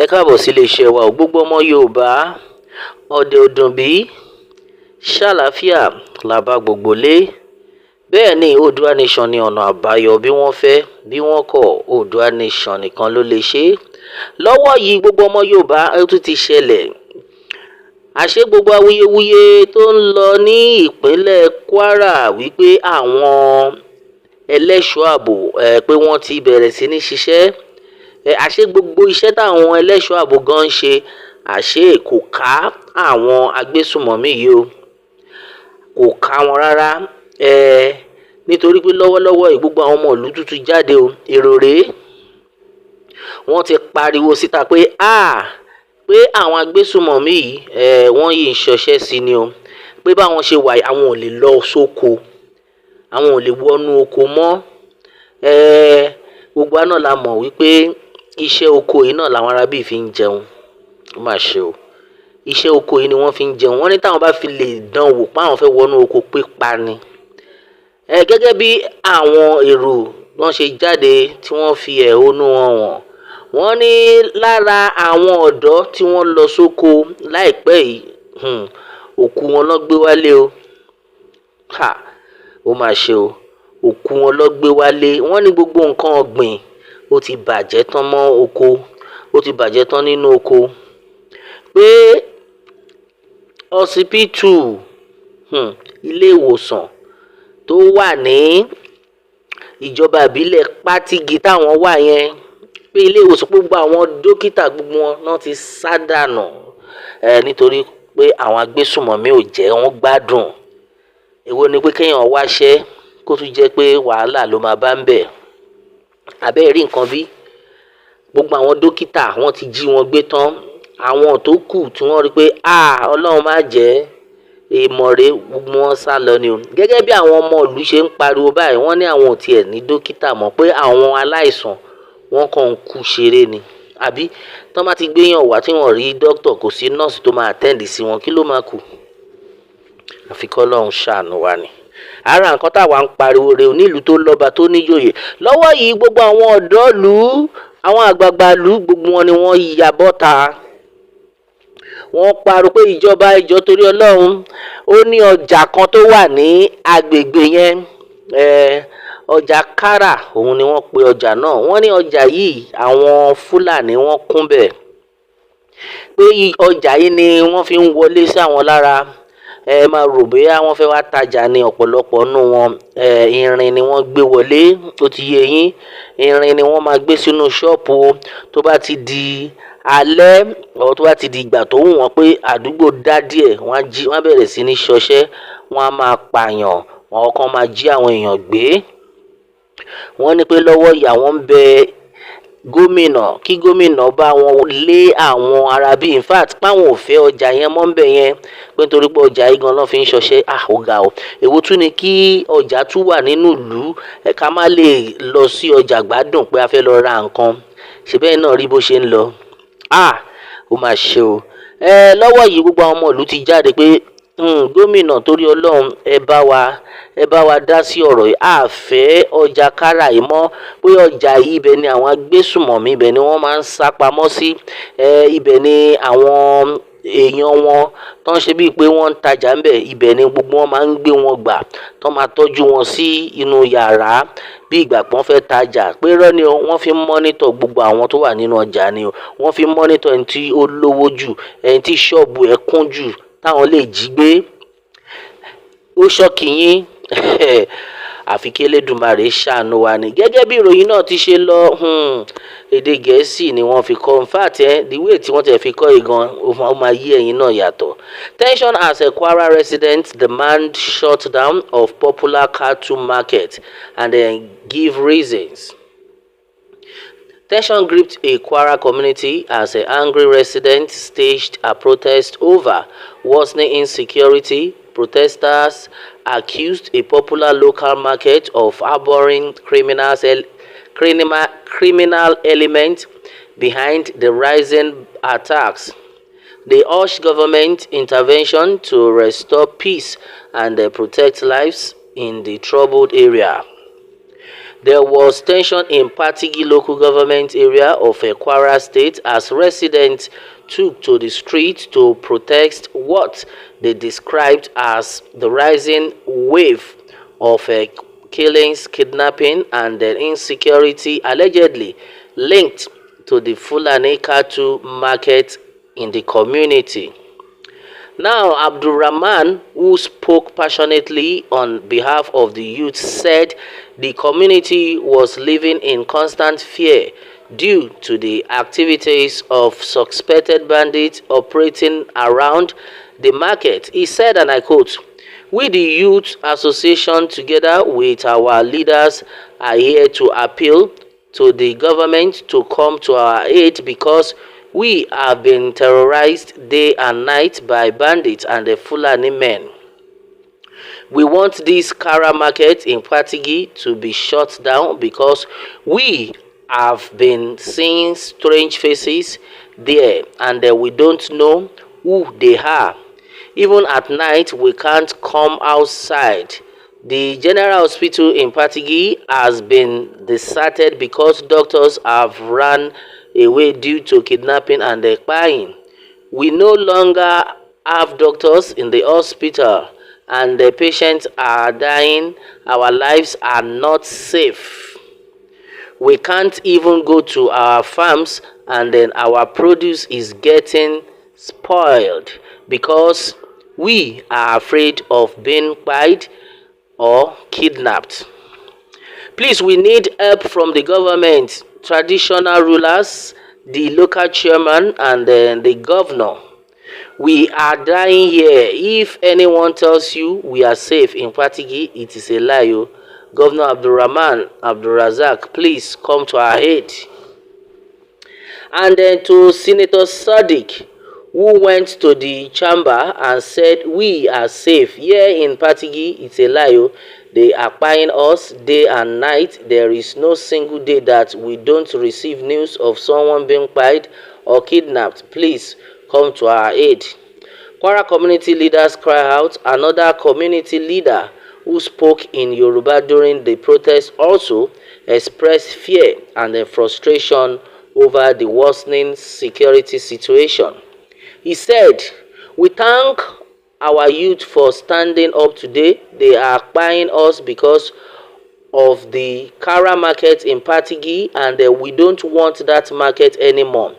Ẹ káàbọ̀ sí iléeṣẹ́ wa ò, gbogbo ọmọ Yorùbá ọdẹ ọdún bí ṣàlàáfíà làbá gbogbo lé. Bẹ́ẹ̀ ni Oòduà nation ni ọ̀nà àbáyọ, bí wọ́n fẹ́ bí wọ́n kọ̀, Oòduà nation nìkan ló lè ṣe é. Lọ́wọ́ yìí gbogbo ọmọ Yorùbá ó tún ti ṣẹlẹ̀. Àṣé gbogbo awuyewuye tó ń lọ ní ìpínlẹ̀ Kwara wípé àwọn ẹlẹ́ṣọ́ ààbò pé wọ́n ti bẹ̀rẹ̀ sí ní ṣiṣẹ́. Àṣé gbogbo iṣẹ́ táwọn ẹlẹ́ṣọ́ ààbò gan ń ṣe, àṣé kò ká àwọn Agbesunmomi yìí o, kò ká wọn rárá. Nítorí pé lọ́wọ́lọ́wọ́ yìí gbogbo àwọn ọmọ ìlú tuntun jáde o, èrò rèé, wọ́n ti pariwo síta pé pé àwọn Agbesunmomi yìí wọ́n yìí ń ṣọṣẹ́ sí ni o, pé báwọn ṣe wà àwọn ò lè lọ sóko, àwọn ò lè wọnú oko mọ́. Gbogbo àná la mọ̀ wípé iṣẹ́ oko yìí náà làwọn arábí fi ń jẹun. Ó mà ṣe o, iṣẹ́ oko yìí ni wọ́n fi ń jẹun. Wọ́n ní táwọn bá fi lè dán wò pé àwọn fẹ́ wọnú oko pípa ni. Gẹ́gẹ́ bí àwọn èrò wọ́n ṣe jáde tí wọ́n fi ẹ̀hónú wọn hàn, wọ́n ní lára àwọn ọ̀dọ́ tí wọ́n lọ sóko láìpẹ́ yìí, òkú wọn ló gbé wálé o. Ó mà ṣe o, òkú wọn ló gbé wálé. Wọ́n ní gbogbo nǹkan ọ̀gbìn ó ti bàjẹ́ tán mọ́ oko, ó ti bàjẹ́ tán nínú oko. Pé ọsibítù, ilé ìwòsàn tó wà ní ìjọba ìbílẹ̀ Patigi táwọn wà yẹn, pé ilé ìwòsàn gbogbo àwọn dókítà gbogbo wọn náà ti sá dànù nítorí pé àwọn Agbesunmomi ò jẹ́ wọ́n gbádùn. Èwo ni pé kéèyàn wáṣẹ́ kó tún jẹ́ pé wàhálà ló máa bá ń bẹ̀. Àbẹ́ẹ̀ rí nǹkan bí? Gbogbo àwọn dókítà wọ́n ti jí wọn gbé tán. Àwọn tó kù tí wọ́n rí pé Ọlọ́run má jẹ́ èèmọ̀ rẹ̀, gbogbo wọn sá lọ ni o. Gẹ́gẹ́ bí àwọn ọmọ ìlú ṣe ń pariwo báyìí, wọ́n ní àwọn ò tiẹ̀ ní dókítà mọ̀, pé àwọn aláìsàn wọ́n kàn ń kú ṣeré ni. Àbí tán bá ti gbéyàn wá tí wọ́n rí dókítà, kò sí nọ́ọ̀sì tó máa attend sí wọn, kí ló máa kù? Àfi k'Ọlọ́run ṣàánú wa ni. Ara nǹkan táwa ń pariwo rèé nílùú tó lọ́ba tó níjòyè. Lọ́wọ́ yìí gbogbo àwọn ọ̀dọ́ ìlú, àwọn àgbààgbà ìlú, gbogbo wọn ni wọ́n ya bọ́ta. Wọ́n pariwo pé ìjọba ìjọ torí Ọlọ́run, ó ní ọjà kan tó wà ní agbègbè yẹn, ọjà Kwara òun ni wọ́n pe ọjà náà. Wọ́n ní ọjà yìí àwọn Fúlàní wọ́n kún bẹ̀, pé ọjà yìí ni wọ́n fi ń wọlé sí àwọn lára. Máa rò bóyá wọ́n fẹ́ wá tajà ní ọ̀pọ̀lọpọ̀ nínú wọn. Irin ni wọ́n gbé wọlé, ó ti yé yín. Irin ni wọ́n máa gbé sínú ṣọ́ọ̀pù tó bá ti di alẹ́, tó bá ti di ìgbà tó wù wọ́n pé àdúgbò dá díẹ̀, wọ́n á bẹ̀rẹ̀ sí ní ṣọṣẹ́, wọ́n á máa pààyàn, àwọn kan máa jí àwọn èèyàn gbé. Wọ́n ní pé lọ́wọ́ yìí àwọn ń bẹ gómìnà kí gómìnà bá wọn lé àwọn arábí, in fact páwọn ò fẹ́ ọjà yẹn mọ́ ń bẹ̀ yẹn, pé nítorí pé ọjà yìí gan ló fi ń ṣọṣẹ́. Ó ga o. Èwo tún ni kí ọjà tún wà nínú ìlú, ká má lè lọ sí ọjà gbádùn pé a fẹ́ lọ ra nǹkan. Ṣèbẹ́ẹ̀ náà rí bó ṣe ń lọ. Ó mà ṣe o. Lọ́wọ́ yìí gbogbo àwọn ọmọ ìlú ti jáde pé gómìnà torí Ọlọ́run ẹ bá wa dá sí ọ̀rọ̀ yìí. A fẹ́ ọjà Kwara yìí mọ́, pé ọjà yìí ibẹ̀ ni àwọn Agbesunmomi, ibẹ̀ ni wọ́n máa ń sá pamọ́ sí. Ibẹ̀ ni àwọn èèyàn wọn tó ń ṣe bíi pé wọ́n ń tajà ńbẹ̀, ibẹ̀ ni gbogbo wọn máa ń gbé wọn gbà, tó máa tọ́jú wọn sí inú yàrá bí ìgbà pọ́n fẹ́ tajà. Pé irọ́ ni o, wọ́n fi ń mọ́nítọ̀ gbogbo àwọn tó wà nínú ọjà ni o. Wọ́n fi ń mọ́nítọ̀ ẹni tí ó lówó jù, ẹni tí ṣọ́ọ̀bù ẹ̀ kún jù táwọn lè jí gbé. Ó ṣọ́ọ̀kì yín. Àfi kí Elédùmarè ṣàánú wa ni. Gẹ́gẹ́ bí ìròyìn náà ti ṣe lọ, èdè Gẹ̀ẹ́sì ni wọ́n fi kọ. In fact, the way tí wọ́n ti fi kọ igan, ó máa yí ẹ̀yin náà yàtọ̀. Tension as a Kwara residents demand shutdown of popular cattle market and give reasons. Tension gripped a Kwara community as angry residents staged a protest over worsening insecurity. Protesters accused a popular local market of harboring criminal elements behind the rising attacks. They urged government intervention to restore peace and protect lives in the troubled area. There was tension in Patigi local government area of Kwara state as residents took to the street to protest what they described as the rising wave of killings, kidnapping, and insecurity allegedly linked to the Fulani cattle market in the community. Now, Abdulrahman, who spoke passionately on behalf of the youth, said the community was living in constant fear due to the activities of suspected bandits operating around the market. He said, and I quote, "We, the Youth Association, together with our leaders, are here to appeal to the government to come to our aid because we have been terrorized day and night by bandits and the Fulani men. We want this Kara market in Patigi to be shut down because we have been seeing strange faces there and we don't know who they are. Even at night, we can't come outside. The general hospital in Patigi has been deserted because doctors have run away due to kidnapping and spying. We no longer have doctors in the hospital and the patients are dying. Our lives are not safe. We can't even go to our farms and our produce is getting spoiled because we are afraid of being spied or kidnapped. Please, we need help from the government, traditional rulers, the local chairman, and the governor. We are dying here. If anyone tells you we are safe in Patigi, it is a lie. Governor Abdulrahman Abdulrazak, please come to our aid." And then to Senator Sadiq, who went to the chamber and said, "We are safe here in Patigi, it's a lie. They are buying us day and night. There is no single day that we don't receive news of someone being spied or kidnapped. Please come to our aid." Kwara community leaders cry out. Another community leader who spoke in Yoruba during the protest also expressed fear and frustration over the worsening security situation. He said, "We thank our youth for standing up today. They are buying us because of the Kara market in Patigi and we don't want that market anymore.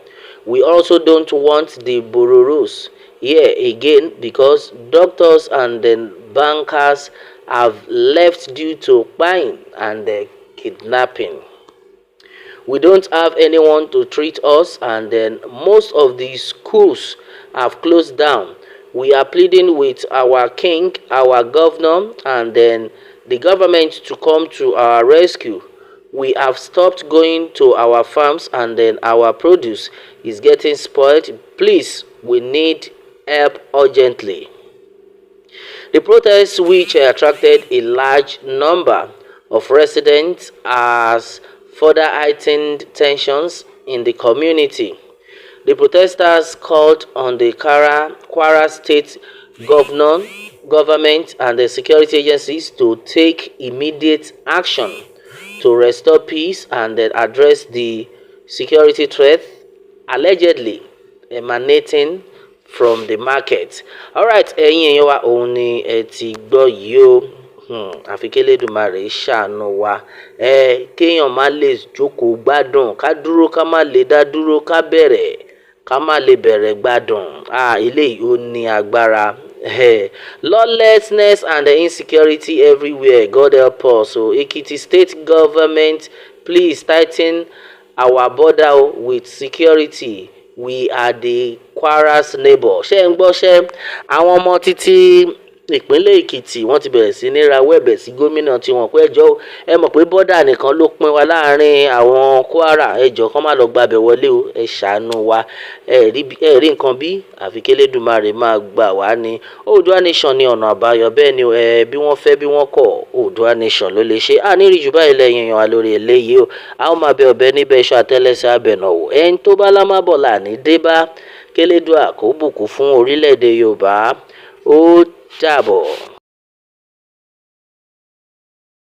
We also don't want the Bororos here again because doctors and bankers have left due to buying and kidnapping. We don't have anyone to treat us and most of the schools have closed down. We are pleading with our king, our governor, and the government to come to our rescue. We have stopped going to our farms and our produce is getting spoiled. Please, we need help urgently." The protests, which attracted a large number of residents, has further heightened tensions in the community. The protesters called on the Kwara state government and the security agencies to take immediate action to restore peace and address the security threat allegedly emanating from the market. Alright, ẹ̀yin èèyàn wa, òun ni ẹ ti gbọ́ yìí o. Àfi k'Elédùmarè ṣàánú wa. Kéèyàn má lè jókòó gbádùn, ká dúró ká má lè dá dúró, ká bẹ̀rẹ̀ ká má lè bẹ̀rẹ̀ gbádùn. Eléyìí ó ní agbára. Lawlessness and insecurity everywhere. God help us. So Ekiti state government, please tighten our border with security. We are the Kwara's neighbor. Ṣé ń gbọ́ ṣẹ́ àwọn ọmọ títí ìpínlẹ̀ Èkìtì wọ́n ti bẹ̀rẹ̀ sí ní rawọ́ ẹ̀bẹ̀ sí gómìnà tiwọn pé ẹjọ́ ẹ mọ̀ pé bọ́dà nìkan ló pín wa láàrin àwọn Kwara, ẹjọ́ kán má lọ gbabẹ̀ wọlé o, ẹ ṣàánú wa. Ẹ rí nǹkan bí àfi k'Elédùmarè máa gbà wá ní. Oòduà nation ní ọ̀nà àbáyọ, bẹ́ẹ̀ ni bí wọ́n fẹ́ bí wọ́n kọ̀, Oòduà nation ló lè ṣe. Ní rí jù báyìí lẹ́yìn èèyàn wa lórí eléyìí o. A ó máa bẹ ọ̀bẹ níbẹ̀ iṣu àtẹ́lẹsẹ̀ abẹ̀nàwò. Ẹni tó bá lámábọ̀ là ní dé bá. K'Elédùà kó bùkún fún orílẹ̀-èdè Yorùbá. Ó dàbọ̀.